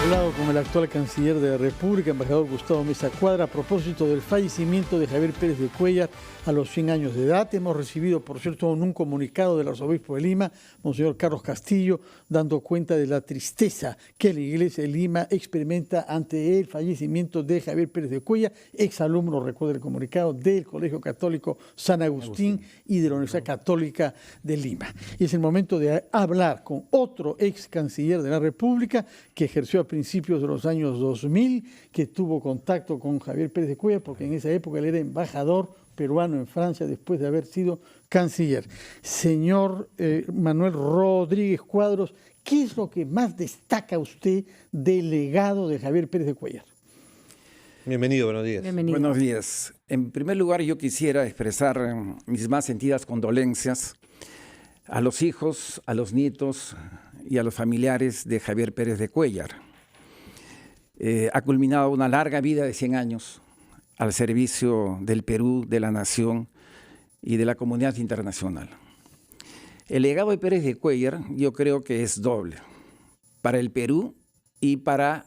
hablado con el actual canciller de la República, embajador Gustavo Meza Cuadra, a propósito del fallecimiento de Javier Pérez de Cuéllar a los 100 años de edad. Hemos recibido, por cierto, un comunicado del arzobispo de Lima, Monseñor Carlos Castillo, dando cuenta de la tristeza que la Iglesia de Lima experimenta ante el fallecimiento de Javier Pérez de Cuéllar, exalumno, recuerda el comunicado, del Colegio Católico San Agustín y de la Universidad Católica de Lima. Y es el momento de hablar con otro ex canciller de la República que ejerció a principios de los años 2000, que tuvo contacto con Javier Pérez de Cuéllar, porque en esa época él era embajador peruano en Francia después de haber sido canciller. Señor Manuel Rodríguez Cuadros, ¿qué es lo que más destaca usted del legado de Javier Pérez de Cuéllar? Bienvenido, buenos días. Bienvenido. Buenos días. En primer lugar, yo quisiera expresar mis más sentidas condolencias a los hijos, a los nietos y a los familiares de Javier Pérez de Cuéllar. Ha culminado una larga vida de 100 años al servicio del Perú, de la nación y de la comunidad internacional. El legado de Pérez de Cuéllar yo creo que es doble, para el Perú y para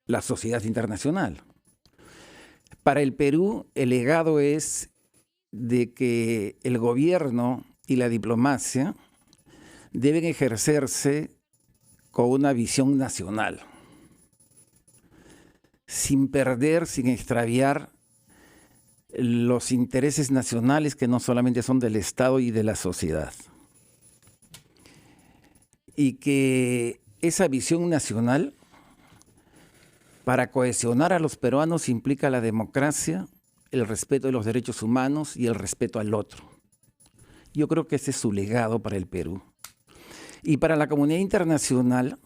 la sociedad internacional. Para el Perú, el legado es de que el gobierno y la diplomacia deben ejercerse con una visión nacional, sin perder, sin extraviar los intereses nacionales que no solamente son del Estado y de la sociedad. Y que esa visión nacional, para cohesionar a los peruanos, implica la democracia, el respeto de los derechos humanos y el respeto al otro. Yo creo que ese es su legado para el Perú. Y para la comunidad internacional,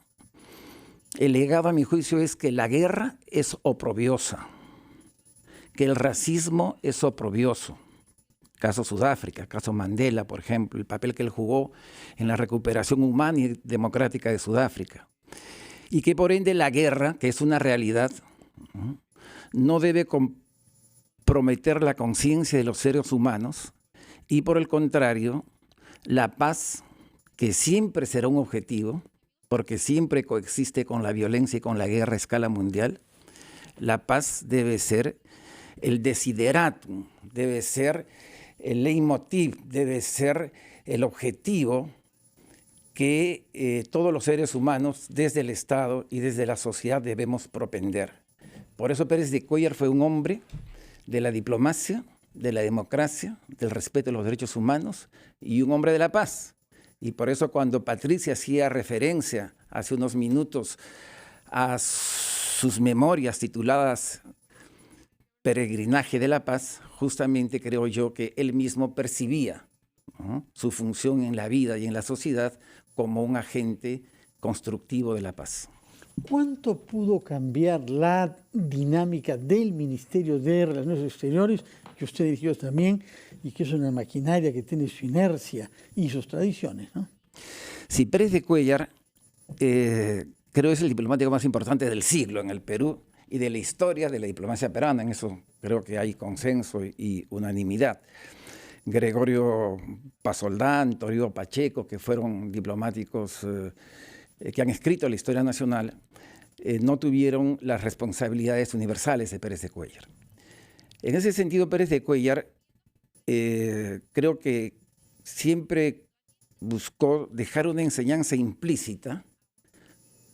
el legado, a mi juicio, es que la guerra es oprobiosa, que el racismo es oprobioso. Caso Sudáfrica, caso Mandela, por ejemplo, el papel que él jugó en la recuperación humana y democrática de Sudáfrica. Y que por ende la guerra, que es una realidad, no debe comprometer la conciencia de los seres humanos, y por el contrario, la paz, que siempre será un objetivo, porque siempre coexiste con la violencia y con la guerra a escala mundial, la paz debe ser el desideratum, debe ser el leitmotiv, debe ser el objetivo que todos los seres humanos, desde el Estado y desde la sociedad, debemos propender. Por eso Pérez de Cuéllar fue un hombre de la diplomacia, de la democracia, del respeto de los derechos humanos y un hombre de la paz. Y por eso cuando Patricia hacía referencia hace unos minutos a sus memorias tituladas Peregrinaje de la Paz, justamente creo yo que él mismo percibía su función en la vida y en la sociedad como un agente constructivo de la paz. ¿Cuánto pudo cambiar la dinámica del Ministerio de Relaciones Exteriores, que usted dirigió también, y que es una maquinaria que tiene su inercia y sus tradiciones, ¿no? Sí, Pérez de Cuéllar creo es el diplomático más importante del siglo en el Perú y de la historia de la diplomacia peruana. En eso creo que hay consenso y unanimidad. Gregorio Pasoldán, Toribio Pacheco, que fueron diplomáticos que han escrito la historia nacional, no tuvieron las responsabilidades universales de Pérez de Cuéllar. En ese sentido, Pérez de Cuéllar creo que siempre buscó dejar una enseñanza implícita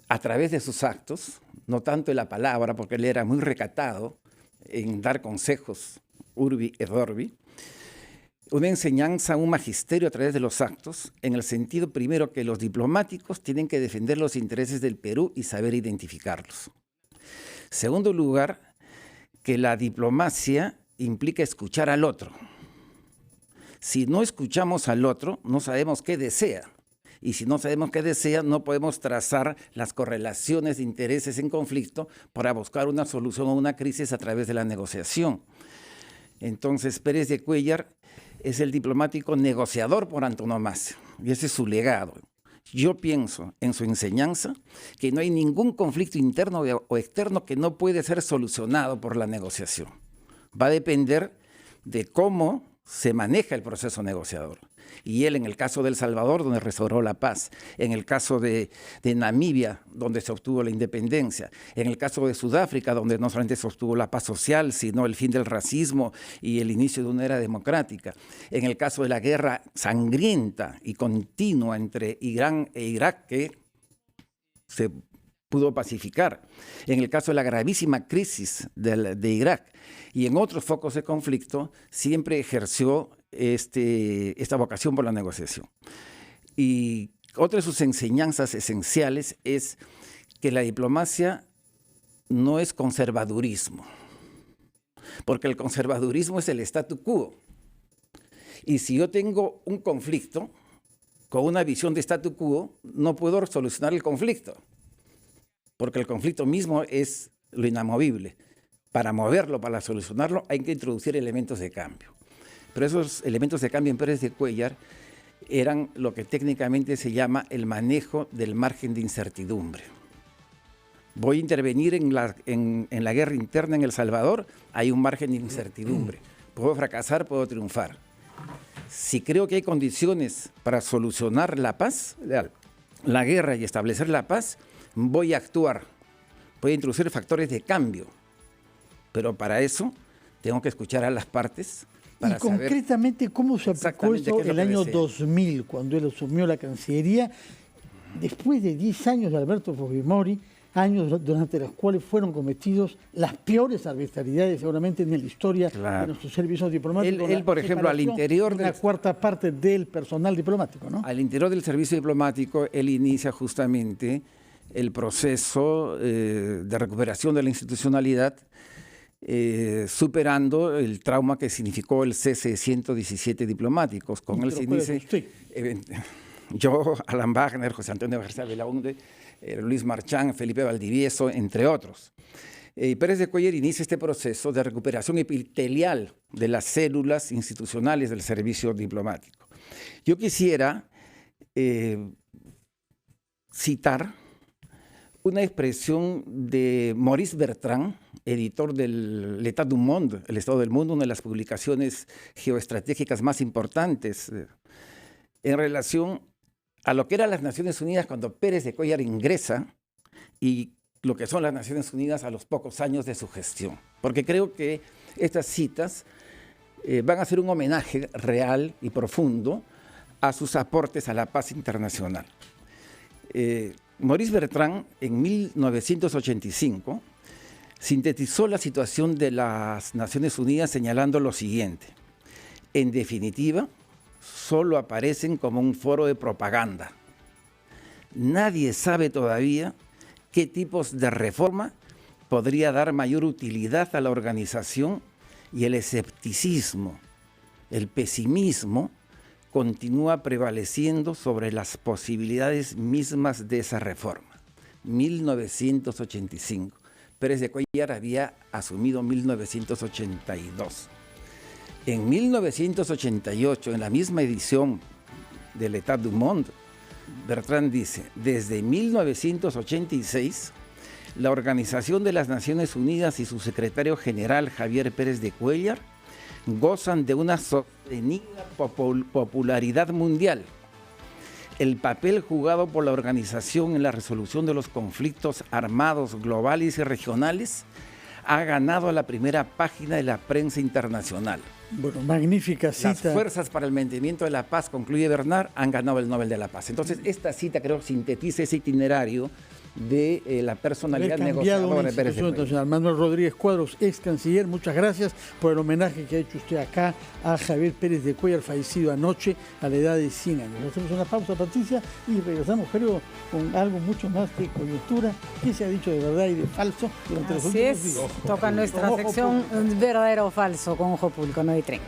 a través de sus actos, no tanto en la palabra, porque él era muy recatado en dar consejos urbi et orbi, una enseñanza, un magisterio a través de los actos, en el sentido primero que los diplomáticos tienen que defender los intereses del Perú y saber identificarlos. Segundo lugar, que la diplomacia implica escuchar al otro. Si no escuchamos al otro, no sabemos qué desea. Y si no sabemos qué desea, no podemos trazar las correlaciones de intereses en conflicto para buscar una solución a una crisis a través de la negociación. Entonces, Pérez de Cuéllar es el diplomático negociador por antonomasia, y ese es su legado. Yo pienso en su enseñanza que no hay ningún conflicto interno o externo que no puede ser solucionado por la negociación. Va a depender de cómo se maneja el proceso negociador. y él en el caso de El Salvador, donde restauró la paz, en el caso de Namibia, donde se obtuvo la independencia, en el caso de Sudáfrica, donde no solamente se obtuvo la paz social, sino el fin del racismo y el inicio de una era democrática, en el caso de la guerra sangrienta y continua entre Irán e Irak, que se pudo pacificar, en el caso de la gravísima crisis de Irak y en otros focos de conflicto, siempre ejerció esta vocación por la negociación. Y otra de sus enseñanzas esenciales es que la diplomacia no es conservadurismo, porque el conservadurismo es el statu quo. Y si yo tengo un conflicto con una visión de statu quo, no puedo solucionar el conflicto, porque el conflicto mismo es lo inamovible. Para moverlo, para solucionarlo, hay que introducir elementos de cambio. Pero esos elementos de cambio en Pérez de Cuéllar eran lo que técnicamente se llama el manejo del margen de incertidumbre. Voy a intervenir en la guerra interna en El Salvador, hay un margen de incertidumbre. Puedo fracasar, puedo triunfar. Si creo que hay condiciones para solucionar la paz, la guerra y establecer la paz, voy a actuar, voy a introducir factores de cambio, pero para eso tengo que escuchar a las partes. Y concretamente, ¿cómo se aplicó eso el año 2000, cuando él asumió la Cancillería, después de 10 años de Alberto Fujimori, años durante los cuales fueron cometidos las peores arbitrariedades seguramente en la historia de nuestros servicios diplomáticos? Él por ejemplo, al interior de la cuarta parte del personal diplomático, ¿no? Al interior del servicio diplomático, él inicia justamente el proceso de recuperación de la institucionalidad, superando el trauma que significó el cese de 117 diplomáticos. Con él se inicia yo, Alan Wagner, José Antonio García Belaunde, Luis Marchán, Felipe Valdivieso, entre otros. Pérez de Cuéllar inicia este proceso de recuperación epitelial de las células institucionales del servicio diplomático. Yo quisiera citar una expresión de Maurice Bertrand, editor del L'État du Monde, El Estado del Mundo, una de las publicaciones geoestratégicas más importantes, en relación a lo que eran las Naciones Unidas cuando Pérez de Cuéllar ingresa y lo que son las Naciones Unidas a los pocos años de su gestión. Porque creo que estas citas van a ser un homenaje real y profundo a sus aportes a la paz internacional. Maurice Bertrand, en 1985, sintetizó la situación de las Naciones Unidas señalando lo siguiente: en definitiva, solo aparecen como un foro de propaganda. Nadie sabe todavía qué tipos de reforma podría dar mayor utilidad a la organización, y el escepticismo, el pesimismo, continúa prevaleciendo sobre las posibilidades mismas de esa reforma. 1985. Pérez de Cuéllar había asumido 1982. En 1988, en la misma edición del L'État du Monde, Bertrand dice: desde 1986, la Organización de las Naciones Unidas y su secretario general, Javier Pérez de Cuéllar, gozan de una sostenida popularidad mundial. El papel jugado por la organización en la resolución de los conflictos armados globales y regionales ha ganado la primera página de la prensa internacional. Bueno, magnífica cita. Las fuerzas para el mantenimiento de la paz, concluye Bernard, han ganado el Nobel de la Paz. Entonces, esta cita creo sintetiza ese itinerario de la personalidad negociadora de Pérez de Cuéllar. Manuel Rodríguez Cuadros, ex canciller, muchas gracias por el homenaje que ha hecho usted acá a Javier Pérez de Cuéllar, fallecido anoche a la edad de 100 años. Hacemos una pausa, Patricia, y regresamos, creo, con algo mucho más de coyuntura, que se ha dicho de verdad y de falso durante los últimos días. Toca nuestra sección verdadero o falso con Ojo Público, 9:30.